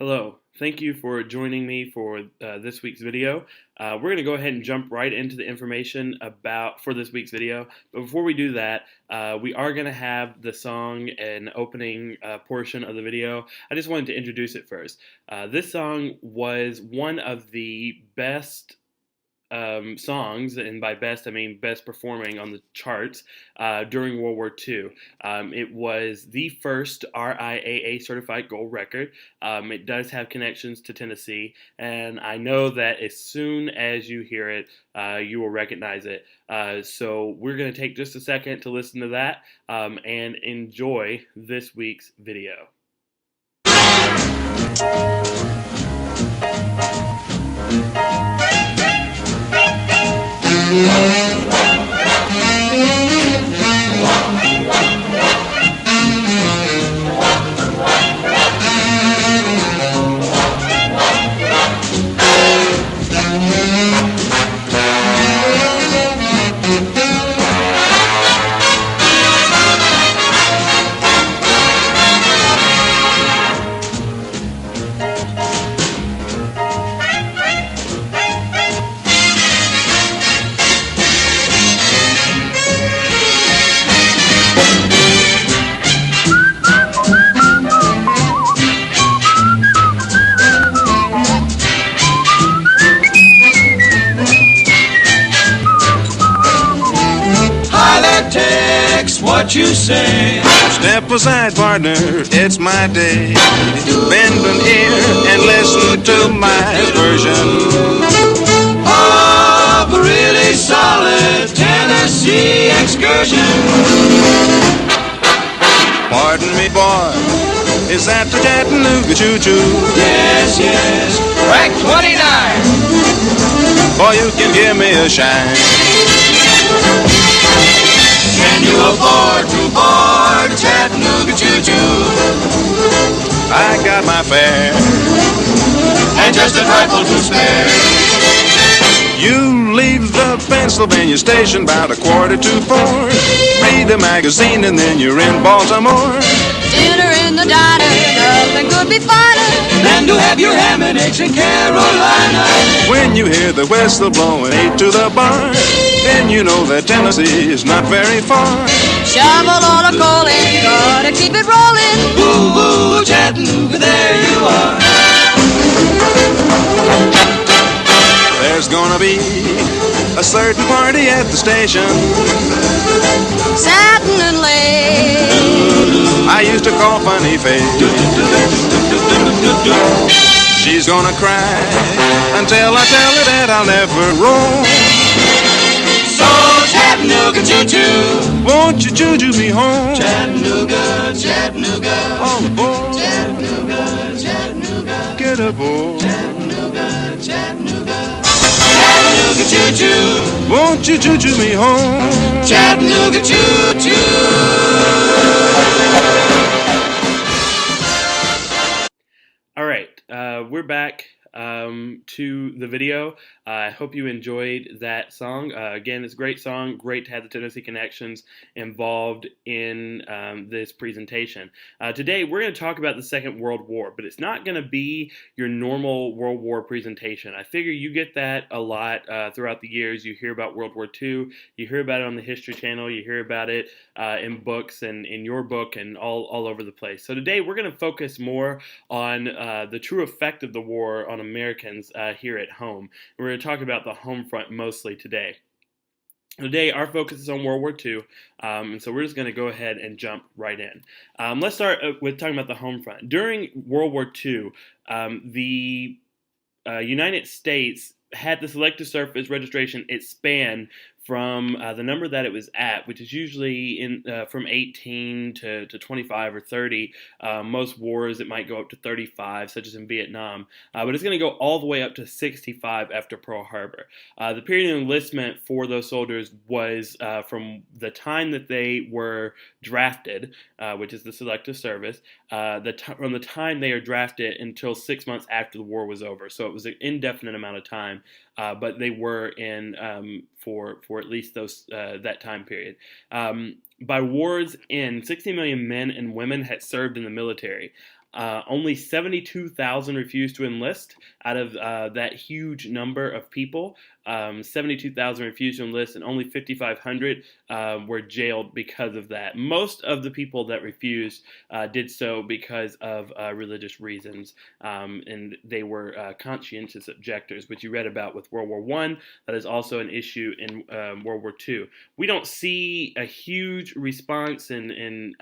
Hello, thank you for joining me for this week's video. We're going to go ahead and jump right into the information for this week's video. But before we do that, we are going to have the song and opening portion of the video. I just wanted to introduce it first. This song was one of the best songs, and by best I mean best performing on the charts during World War II. It was the first RIAA certified gold record. It does have connections to Tennessee, and I know that as soon as you hear it, you will recognize it. So we're going to take just a second to listen to that and enjoy this week's video. What you say? Step aside, partner, it's my day. Bend an ear and listen to my version Of a really solid Tennessee excursion. Pardon me, boy, is that the Chattanooga choo-choo? Yes, yes, track 29. Boy, you can give me a shine. Can you afford to board a Chattanooga choo-choo? I got my fare And just a trifle to spare. You leave the Pennsylvania station about 3:45. Read a magazine and then you're in Baltimore. Dinner in the diner, nothing could be finer Than to have your ham and eggs in Carolina. When you hear the whistle blowing 8 to the bar, then you know that Tennessee is not very far. Shovel all the coal in, gotta keep it rolling. Ooh, ooh, Chattanooga, there you are. There's gonna be a certain party at the station Satin and lace, I used to call Funny Face. She's gonna cry until I tell her that I'll never roam. So Chattanooga choo-choo, Won't you choo-choo me home? Chattanooga, Chattanooga, All aboard, Chattanooga, Chattanooga, get aboard. Chattanooga, Chattanooga, Chattanooga choo-choo, Won't you choo-choo me home? Chattanooga choo-choo. All right, we're back to the video. I hope you enjoyed that song. Again, it's a great song. Great to have the Tennessee connections involved in this presentation. Today, we're going to talk about the Second World War, but it's not going to be your normal World War presentation. I figure you get that a lot throughout the years. You hear about World War II. You hear about it on the History Channel. You hear about it in books and in your book and all over the place. So today, we're going to focus more on the true effect of the war on Americans here at home. We're going to talk about the home front mostly today. Today, our focus is on World War II, and so we're just going to go ahead and jump right in. Let's start with talking about the home front. During World War II, the United States had the selective service registration. It spanned from the number that it was at, which is usually from 18 to 25 or 30. Most wars, it might go up to 35, such as in Vietnam. But it's going to go all the way up to 65 after Pearl Harbor. The period of enlistment for those soldiers was from the time that they were drafted, which is the selective service, from the time they are drafted until 6 months after the war was over. So it was an indefinite amount of time. But they were in for at least that time period. By war's end, 60 million men and women had served in the military. Only 72,000 refused to enlist out of that huge number of people. 72,000 refused to enlist, and only 5,500 were jailed because of that. Most of the people that refused did so because of religious reasons, and they were conscientious objectors, which you read about with World War I. That is also an issue in World War II. We don't see a huge response in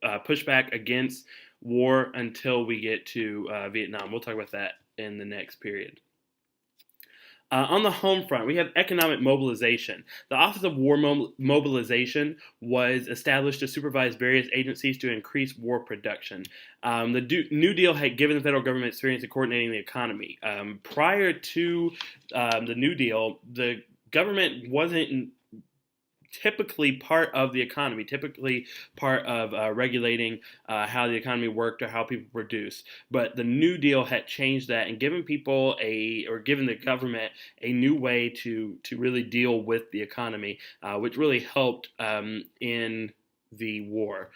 pushback against war until we get to Vietnam. We'll talk about that in the next period. On the home front, we have economic mobilization. The Office of War Mobilization was established to supervise various agencies to increase war production. The New Deal had given the federal government experience in coordinating the economy. Prior to the New Deal, the government wasn't typically part of the economy, typically part of regulating how the economy worked or how people produce. But the New Deal had changed that and given people given the government a new way to really deal with the economy, which really helped in the war.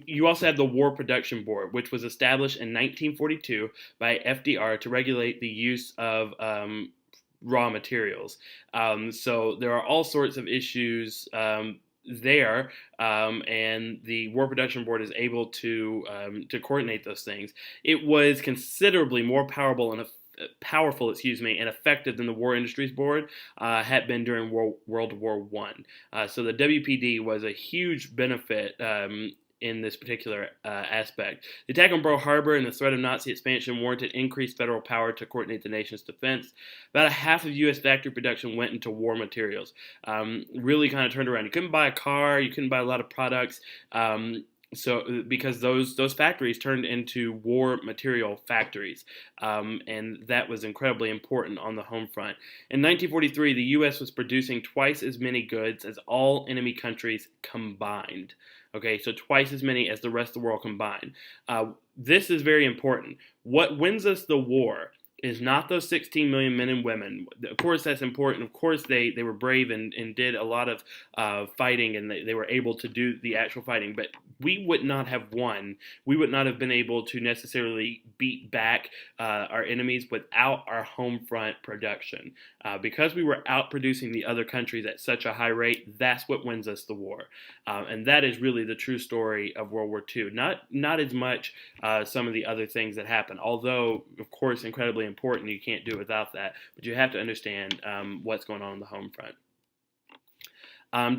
You also have the War Production Board, which was established in 1942 by FDR to regulate the use of raw materials. So there are all sorts of issues there, and the War Production Board is able to coordinate those things. It was considerably more powerful and effective than the War Industries Board had been during World War I. So the WPD was a huge benefit in this particular aspect. The attack on Pearl Harbor and the threat of Nazi expansion warranted increased federal power to coordinate the nation's defense. About a half of U.S. factory production went into war materials. Really kind of turned around. You couldn't buy a car, you couldn't buy a lot of products, because those factories turned into war material factories, and that was incredibly important on the home front. In 1943, the U.S. was producing twice as many goods as all enemy countries combined. Okay, so twice as many as the rest of the world combined. This is very important. What wins us the war is not those 16 million men and women. Of course, that's important. Of course, they were brave and did a lot of fighting, and they were able to do the actual fighting. But we would not have won. We would not have been able to necessarily beat back our enemies without our home front production. Because we were outproducing the other countries at such a high rate, that's what wins us the war. And that is really the true story of World War II. Not as much some of the other things that happened, although, of course, incredibly important. You can't do it without that. But you have to understand what's going on the home front.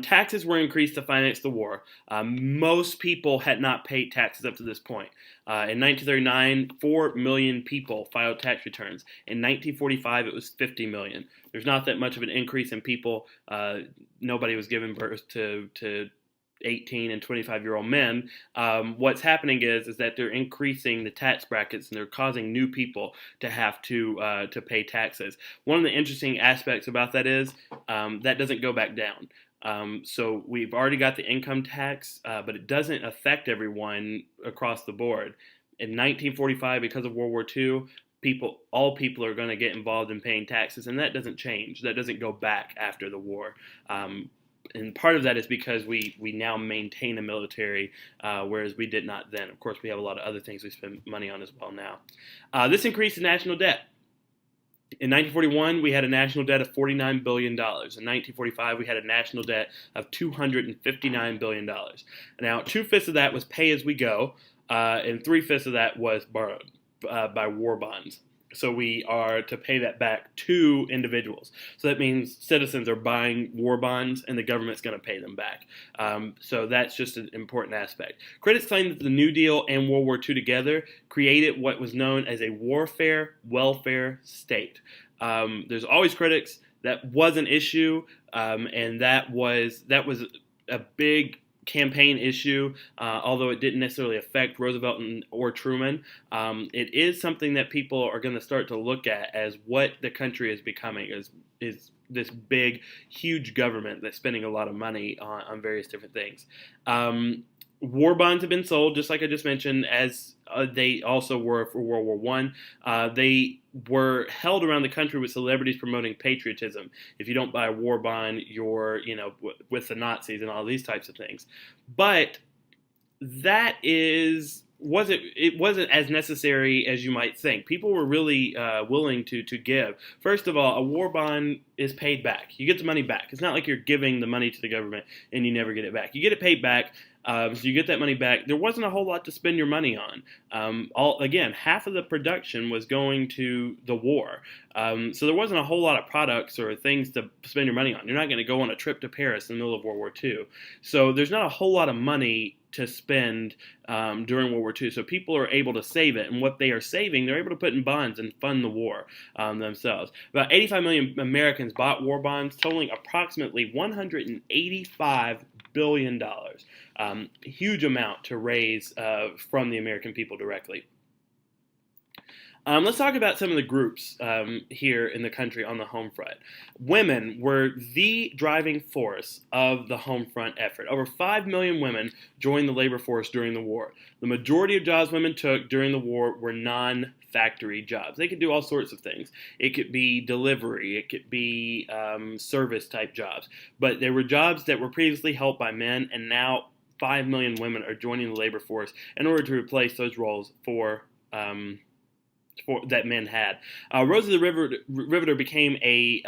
Taxes were increased to finance the war. Most people had not paid taxes up to this point. In 1939, 4 million people filed tax returns. In 1945, it was 50 million. There's not that much of an increase in people. Nobody was giving birth to 18 and 25-year-old men. What's happening is that they're increasing the tax brackets, and they're causing new people to have to pay taxes. One of the interesting aspects about that is that doesn't go back down. So we've already got the income tax, but it doesn't affect everyone across the board. In 1945, because of World War II, all people are going to get involved in paying taxes, and that doesn't change. That doesn't go back after the war. And part of that is because we now maintain a military, whereas we did not then. Of course, we have a lot of other things we spend money on as well now. This increased the national debt. In 1941, we had a national debt of $49 billion. In 1945, we had a national debt of $259 billion. Now, 2/5 of that was pay as we go, and 3/5 of that was borrowed by war bonds. So we are to pay that back to individuals. So that means citizens are buying war bonds, and the government's going to pay them back. So that's just an important aspect. Critics claim that the New Deal and World War II together created what was known as a warfare welfare state. There's always critics. That was an issue, and that was a big campaign issue, although it didn't necessarily affect Roosevelt or Truman. It is something that people are going to start to look at as what the country is becoming, is this big, huge government that's spending a lot of money on various different things. War bonds have been sold, just like I just mentioned, as they also were for World War I. They were held around the country with celebrities promoting patriotism. If you don't buy a war bond, you're, with the Nazis and all these types of things. But that is wasn't as necessary as you might think. People were really willing to give. First of all, a war bond is paid back. You get the money back. It's not like you're giving the money to the government and you never get it back. You get it paid back. So you get that money back. There wasn't a whole lot to spend your money on. Half of the production was going to the war. So there wasn't a whole lot of products or things to spend your money on. You're not going to go on a trip to Paris in the middle of World War II. So there's not a whole lot of money to spend during World War II. So people are able to save it. And what they are saving, they're able to put in bonds and fund the war themselves. About 85 million Americans bought war bonds, totaling approximately $185 billion. Huge amount to raise from the American people directly. Let's talk about some of the groups here in the country on the home front. Women were the driving force of the home front effort. Over 5 million women joined the labor force during the war. The majority of jobs women took during the war were non-factory jobs. They could do all sorts of things. It could be delivery. It could be service-type jobs. But there were jobs that were previously held by men, and now 5 million women are joining the labor force in order to replace those roles that men had. Rose of the Riveter became a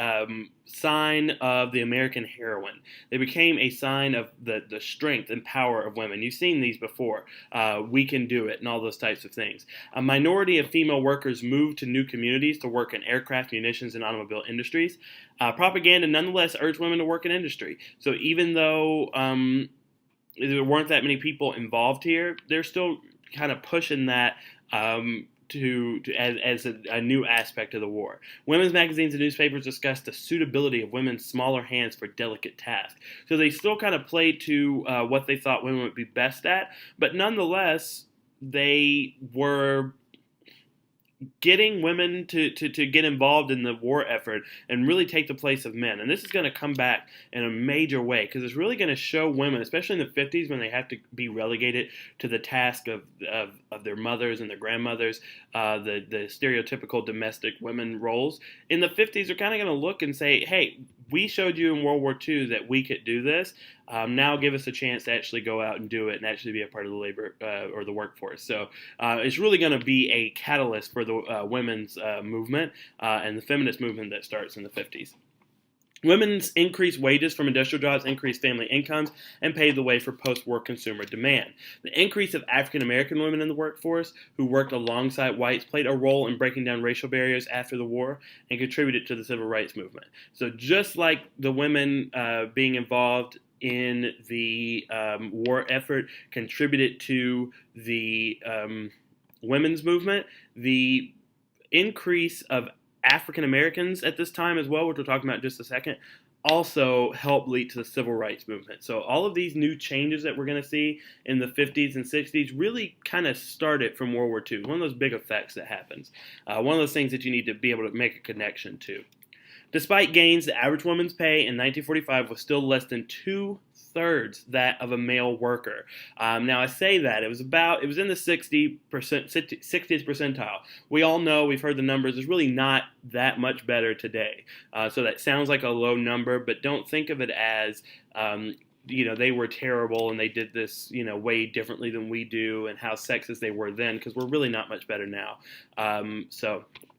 sign of the American heroine. They became a sign of the strength and power of women. You've seen these before. We can do it and all those types of things. A minority of female workers moved to new communities to work in aircraft, munitions, and automobile industries. Propaganda nonetheless urged women to work in industry. So even though there weren't that many people involved here, they're still kind of pushing that as a new aspect of the war. Women's magazines and newspapers discussed the suitability of women's smaller hands for delicate tasks. So they still kind of played to what they thought women would be best at, but nonetheless, they were getting women to get involved in the war effort and really take the place of men. And this is going to come back in a major way because it's really going to show women, especially in the 50s when they have to be relegated to the task of their mothers and their grandmothers, the stereotypical domestic women roles. In the 50s, they're kind of going to look and say, hey, we showed you in World War II that we could do this. Now give us a chance to actually go out and do it and actually be a part of the labor or the workforce. So it's really going to be a catalyst for the women's movement and the feminist movement that starts in the 50s. Women's increased wages from industrial jobs increased family incomes and paved the way for post-war consumer demand. The increase of African American women in the workforce who worked alongside whites played a role in breaking down racial barriers after the war and contributed to the civil rights movement. So just like the women being involved in the war effort contributed to the women's movement, the increase of African Americans at this time as well, which we'll talk about in just a second, also helped lead to the civil rights movement. So all of these new changes that we're going to see in the 50s and 60s really kind of started from World War II. One of those big effects that happens. One of those things that you need to be able to make a connection to. Despite gains, the average woman's pay in 1945 was still less than 2/3 that of a male worker. Now I say that it was in the 60th percentile. We all know, we've heard the numbers. It's really not that much better today. So that sounds like a low number, but don't think of it as they were terrible and they did this, way differently than we do and how sexist they were then, because we're really not much better now.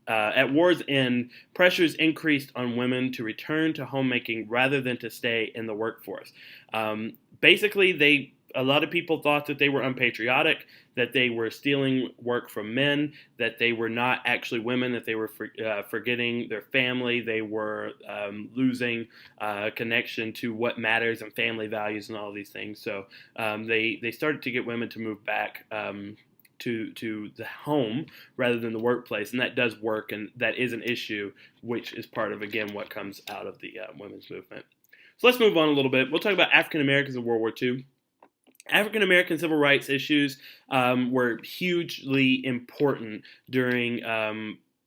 At war's end, pressures increased on women to return to homemaking rather than to stay in the workforce. Basically, a lot of people thought that they were unpatriotic, that they were stealing work from men, that they were not actually women, that they were forgetting their family, they were losing connection to what matters and family values and all these things. So they started to get women to move back to the home rather than the workplace, and that does work, and that is an issue, which is part of, again, what comes out of the women's movement. So let's move on a little bit. We'll talk about African Americans in World War II. African American civil rights issues were hugely important during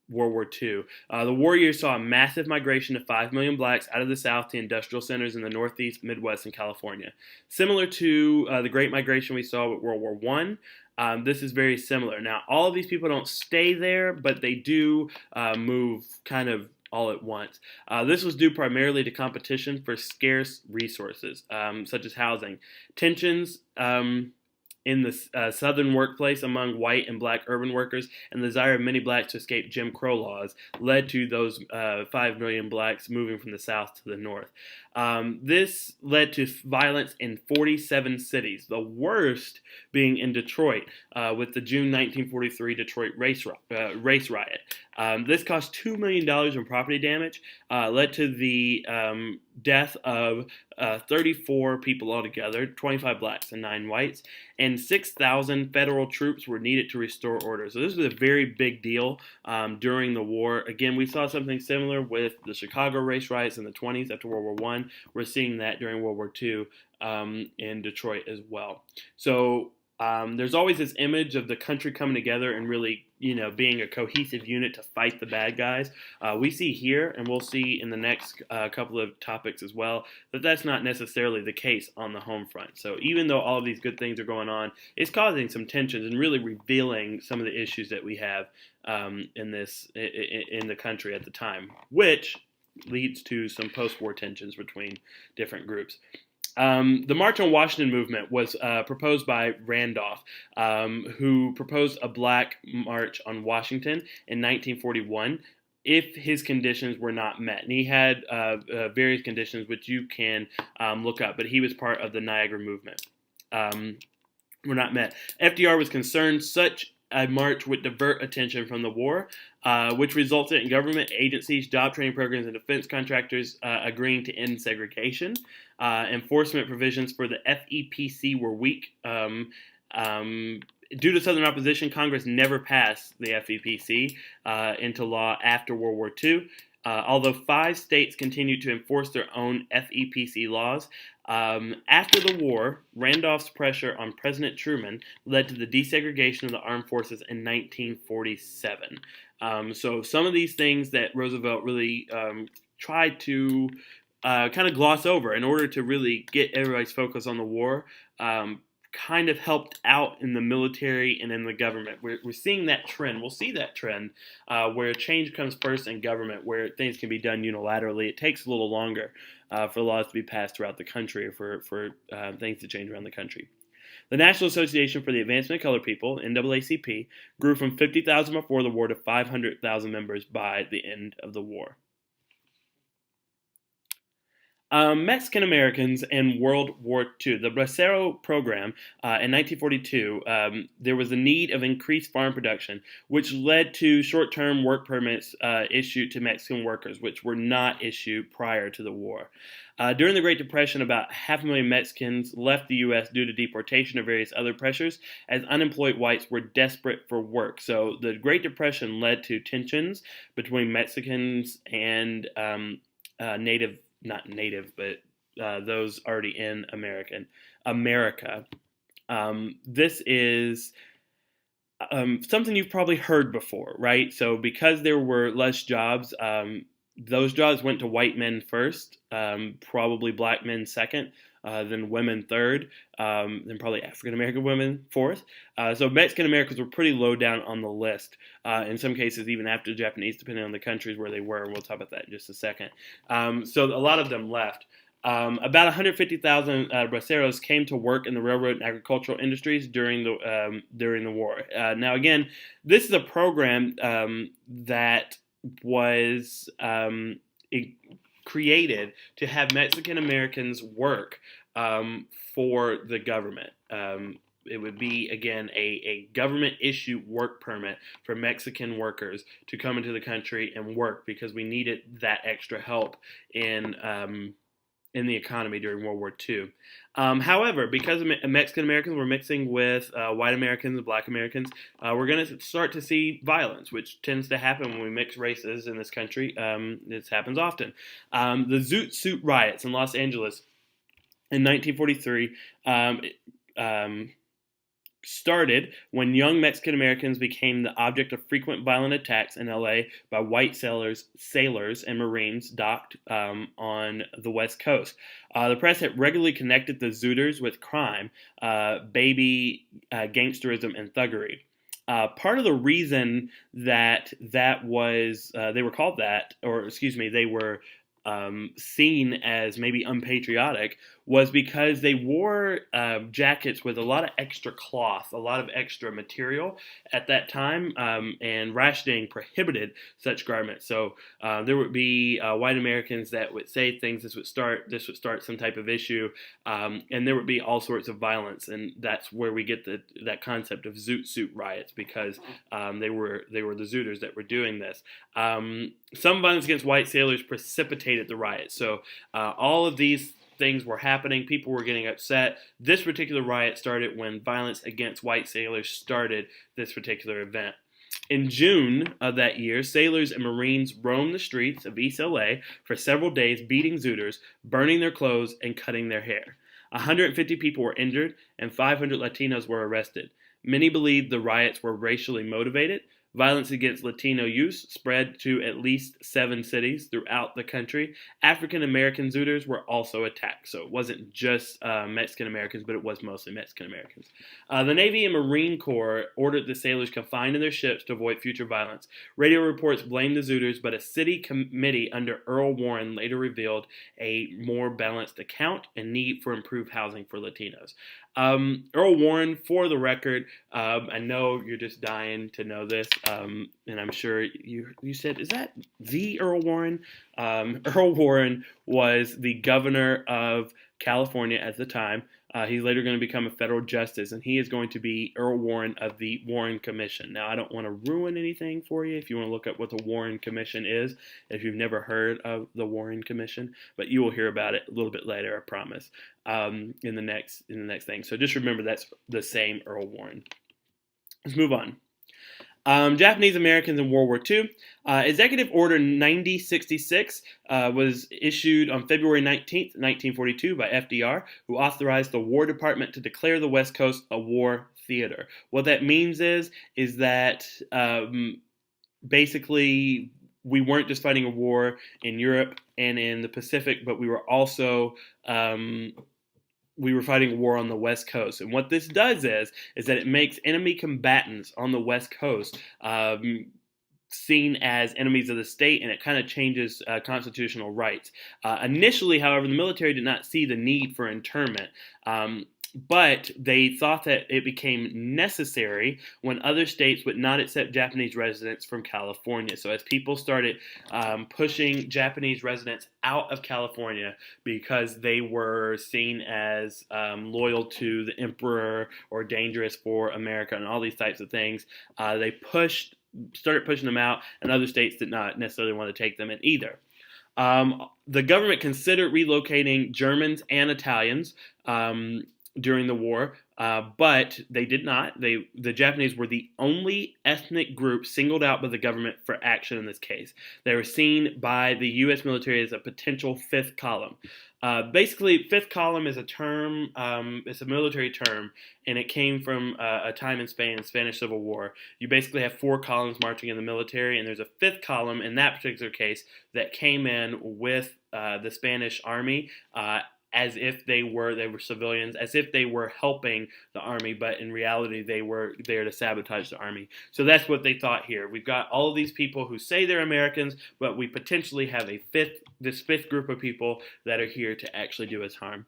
World War II. The war years saw a massive migration of 5 million blacks out of the South to industrial centers in the Northeast, Midwest, and California. Similar to the Great Migration we saw with World War I, this is very similar. Now, all of these people don't stay there, but they do move kind of all at once. This was due primarily to competition for scarce resources, such as housing. Tensions in in the southern workplace among white and black urban workers, and the desire of many blacks to escape Jim Crow laws led to those 5 million blacks moving from the south to the north. This led to violence in 47 cities, the worst being in Detroit, with the June 1943 Detroit race riot. This cost $2 million in property damage, led to the death of 34 people altogether, 25 blacks and 9 whites, and 6,000 federal troops were needed to restore order. So this was a very big deal during the war. Again, we saw something similar with the Chicago race riots in the 20s after World War I. We're seeing that during World War II in Detroit as well. So there's always this image of the country coming together and really, being a cohesive unit to fight the bad guys. We see here, and we'll see in the next couple of topics as well, that that's not necessarily the case on the home front. So even though all of these good things are going on, it's causing some tensions and really revealing some of the issues that we have in the country at the time, which leads to some post-war tensions between different groups. The March on Washington movement was proposed by Randolph, who proposed a black march on Washington in 1941 if his conditions were not met. And he had various conditions which you can look up, but he was part of the Niagara movement. Were not met. FDR was concerned such a march would divert attention from the war, which resulted in government agencies, job training programs, and defense contractors agreeing to end segregation. Enforcement provisions for the FEPC were weak. Due to Southern opposition, Congress never passed the FEPC into law after World War II. Although 5 states continued to enforce their own FEPC laws, after the war, Randolph's pressure on President Truman led to the desegregation of the armed forces in 1947. So some of these things that Roosevelt really tried to kind of gloss over in order to really get everybody's focus on the war, kind of helped out in the military and in the government. We're seeing that trend. We'll see that trend where change comes first in government, where things can be done unilaterally. It takes a little longer for laws to be passed throughout the country, or for things to change around the country. The National Association for the Advancement of Colored People, NAACP, grew from 50,000 before the war to 500,000 members by the end of the war. Mexican Americans in World War II. The Bracero program in 1942, there was a need of increased farm production, which led to short-term work permits issued to Mexican workers, which were not issued prior to the war. During the Great Depression, about 500,000 Mexicans left the U.S. due to deportation or various other pressures, as unemployed whites were desperate for work. So the Great Depression led to tensions between Mexicans and not native, but those already in America. This is something you've probably heard before, right? So because there were less jobs, those jobs went to white men first, probably black men second, then women third, then probably African American women fourth. So Mexican Americans were pretty low down on the list. In some cases, even after the Japanese, depending on the countries where they were. We'll talk about that in just a second. So a lot of them left. About 150,000 braceros came to work in the railroad and agricultural industries during the war. Now, again, this is a program that was created to have Mexican Americans work for the government. It would be, again, a government-issued work permit for Mexican workers to come into the country and work, because we needed that extra help in the economy during World War II. However, because Mexican Americans were mixing with white Americans and black Americans, we're going to start to see violence, which tends to happen when we mix races in this country. This happens often. The Zoot Suit riots in Los Angeles in 1943 started when young Mexican Americans became the object of frequent violent attacks in LA by white sailors and Marines docked on the West Coast. The press had regularly connected the Zooters with crime, baby gangsterism, and thuggery. Part of the reason that was they were called that, or excuse me, they were seen as maybe unpatriotic, was because they wore jackets with a lot of extra cloth, a lot of extra material at that time, and rationing prohibited such garments. So there would be white Americans that would say things. This would start some type of issue, and there would be all sorts of violence, and that's where we get that concept of Zoot Suit riots, because they were the Zooters that were doing this. Some violence against white sailors precipitated the riots. So all of these things were happening. People were getting upset. This particular riot started when violence against white sailors started this particular event. In June of that year, sailors and Marines roamed the streets of East LA for several days, beating Zooters, burning their clothes, and cutting their hair. 150 people were injured, and 500 Latinos were arrested. Many believed the riots were racially motivated. Violence against Latino youth spread to at least 7 cities throughout the country. African American Zooters were also attacked, so it wasn't just Mexican Americans, but it was mostly Mexican Americans. The Navy and Marine Corps ordered the sailors confined in their ships to avoid future violence. Radio reports blamed the Zooters, but a city committee under Earl Warren later revealed a more balanced account and need for improved housing for Latinos. Earl Warren, for the record, I know you're just dying to know this, and I'm sure you said, is that the Earl Warren? Earl Warren was the governor of California at the time. He's later going to become a federal justice, and he is going to be Earl Warren of the Warren Commission. Now, I don't want to ruin anything for you if you want to look up what the Warren Commission is, if you've never heard of the Warren Commission, but you will hear about it a little bit later, I promise, in the next thing. So just remember that's the same Earl Warren. Let's move on. Japanese Americans in World War II. Executive Order 9066 was issued on February 19th, 1942 by FDR, who authorized the War Department to declare the West Coast a war theater. What that means is that basically we weren't just fighting a war in Europe and in the Pacific, but we were also fighting a war on the West Coast. And what this does is that it makes enemy combatants on the West Coast seen as enemies of the state, and it kind of changes constitutional rights. Initially, however, the military did not see the need for internment. But they thought that it became necessary when other states would not accept Japanese residents from California. So as people started pushing Japanese residents out of California because they were seen as loyal to the emperor or dangerous for America and all these types of things, they started pushing them out, and other states did not necessarily want to take them in either. The government considered relocating Germans and Italians during the war, but they did not. The Japanese were the only ethnic group singled out by the government for action in this case. They were seen by the U.S. military as a potential fifth column. Basically, fifth column is a term, it's a military term, and it came from a time in Spain, the Spanish Civil War. You basically have 4 columns marching in the military, and there's a fifth column in that particular case that came in with the Spanish army, as if they were civilians, as if they were helping the army, but in reality they were there to sabotage the army. So that's what they thought here. We've got all of these people who say they're Americans, but we potentially have this fifth group of people that are here to actually do us harm.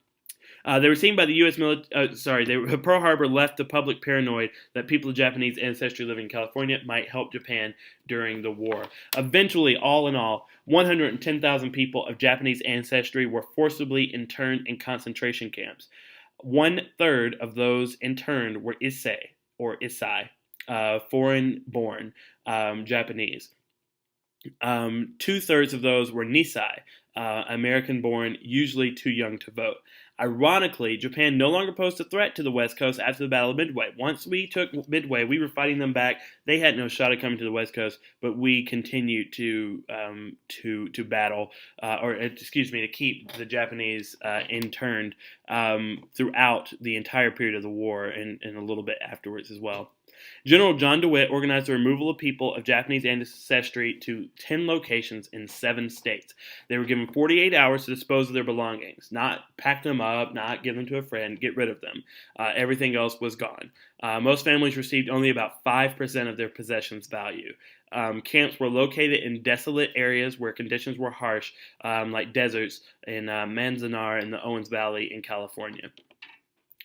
They were seen by the U.S. military. Pearl Harbor left the public paranoid that people of Japanese ancestry living in California might help Japan during the war. Eventually, all in all, 110,000 people of Japanese ancestry were forcibly interned in concentration camps. 1/3 of those interned were Issei, foreign-born Japanese. 2/3 of those were Nisei, American-born, usually too young to vote. Ironically, Japan no longer posed a threat to the West Coast after the Battle of Midway. Once we took Midway, we were fighting them back. They had no shot at coming to the West Coast, but we continued to battle, to keep the Japanese interned throughout the entire period of the war and a little bit afterwards as well. General John DeWitt organized the removal of people of Japanese ancestry to 10 locations in 7 states. They were given 48 hours to dispose of their belongings, not pack them up, not give them to a friend, get rid of them. Everything else was gone. Most families received only about 5% of their possessions' value. Camps were located in desolate areas where conditions were harsh, like deserts in Manzanar in the Owens Valley in California.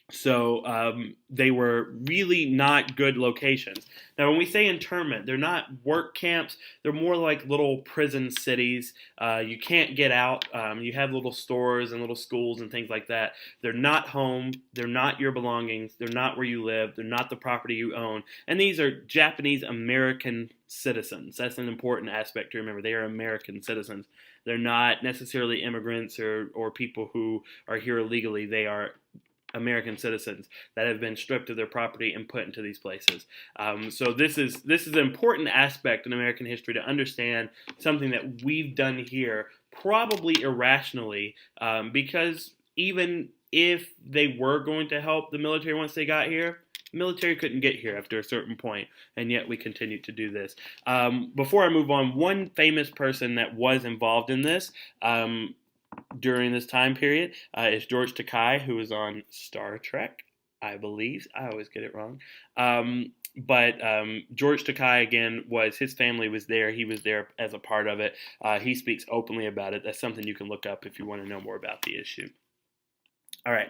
So they were really not good locations. Now, when we say internment, they're not work camps. They're more like little prison cities. You can't get out. You have little stores and little schools and things like that. They're not home. They're not your belongings. They're not where you live. They're not the property you own. And these are Japanese American citizens. That's an important aspect to remember. They are American citizens. They're not necessarily immigrants or people who are here illegally. They are American citizens that have been stripped of their property and put into these places. So this is an important aspect in American history to understand something that we've done here, probably irrationally, because even if they were going to help the military once they got here, the military couldn't get here after a certain point, and yet we continue to do this. Before I move on, one famous person that was involved in this during this time period is George Takei, who was on Star Trek, I believe. I always get it wrong. But George Takei, again, his family was there. He was there as a part of it. He speaks openly about it. That's something you can look up if you want to know more about the issue. All right.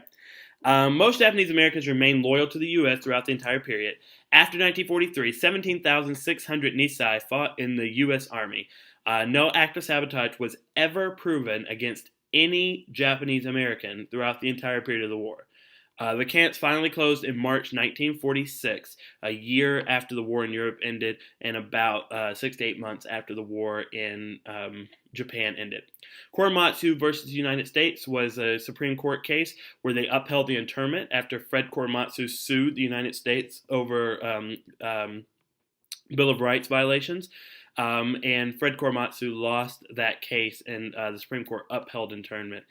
Most Japanese Americans remained loyal to the U.S. throughout the entire period. After 1943, 17,600 Nisei fought in the U.S. Army. No act of sabotage was ever proven against any Japanese American throughout the entire period of the war. The camps finally closed in March 1946, a year after the war in Europe ended, and about 6 to 8 months after the war in Japan ended. Korematsu versus the United States was a Supreme Court case where they upheld the internment after Fred Korematsu sued the United States over Bill of Rights violations. And Fred Korematsu lost that case, and the Supreme Court upheld internment.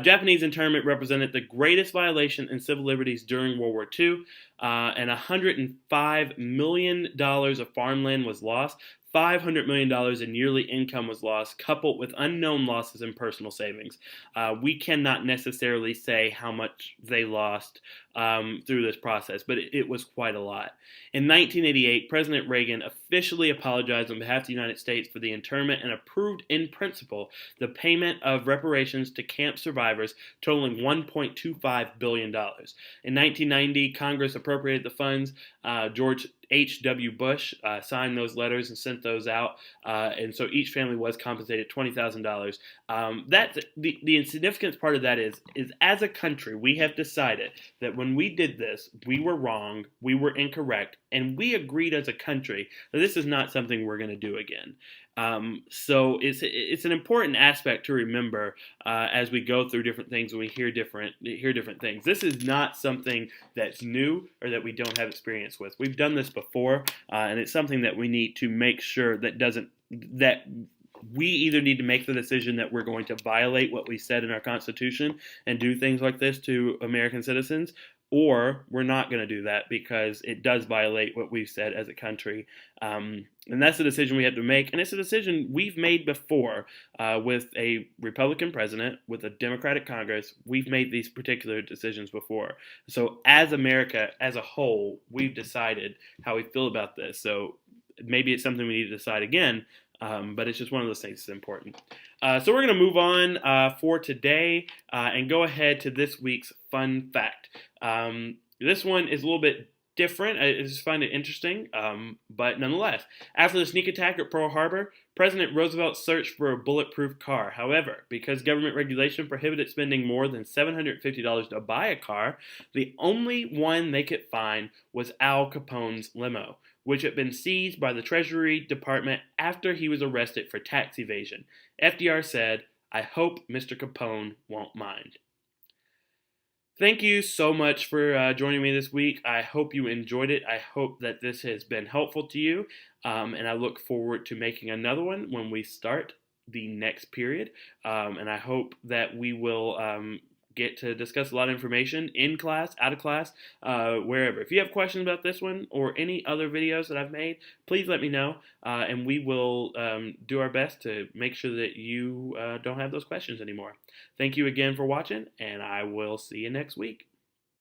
Japanese internment represented the greatest violation in civil liberties during World War II, and $105 million of farmland was lost. $500 million in yearly income was lost, coupled with unknown losses in personal savings. We cannot necessarily say how much they lost through this process, but it was quite a lot. In 1988, President Reagan officially apologized on behalf of the United States for the internment and approved in principle the payment of reparations to camp survivors totaling $1.25 billion. In 1990, Congress appropriated the funds. George H.W. Bush signed those letters and sent those out, and so each family was compensated $20,000. That's the insignificance part of that is as a country, we have decided that when we did this, we were wrong, we were incorrect, and we agreed as a country that this is not something we're going to do again. So it's an important aspect to remember as we go through different things and we hear different things. This is not something that's new or that we don't have experience with. We've done this before, and it's something that we need to make sure that we either need to make the decision that we're going to violate what we said in our Constitution and do things like this to American citizens, or we're not going to do that because it does violate what we've said as a country. And that's the decision we have to make. And it's a decision we've made before with a Republican president, with a Democratic Congress. We've made these particular decisions before. So as America as a whole, we've decided how we feel about this. So maybe it's something we need to decide again. But it's just one of those things that's important. So we're going to move on for today and go ahead to this week's fun fact. This one is a little bit different. I just find it interesting, but nonetheless. After the sneak attack at Pearl Harbor, President Roosevelt searched for a bulletproof car. However, because government regulation prohibited spending more than $750 to buy a car, the only one they could find was Al Capone's limo, which had been seized by the Treasury Department after he was arrested for tax evasion. FDR said, "I hope Mr. Capone won't mind." Thank you so much for joining me this week. I hope you enjoyed it. I hope that this has been helpful to you, and I look forward to making another one when we start the next period, and I hope that we will get to discuss a lot of information in class, out of class, wherever. If you have questions about this one or any other videos that I've made, please let me know, and we will do our best to make sure that you don't have those questions anymore. Thank you again for watching, and I will see you next week.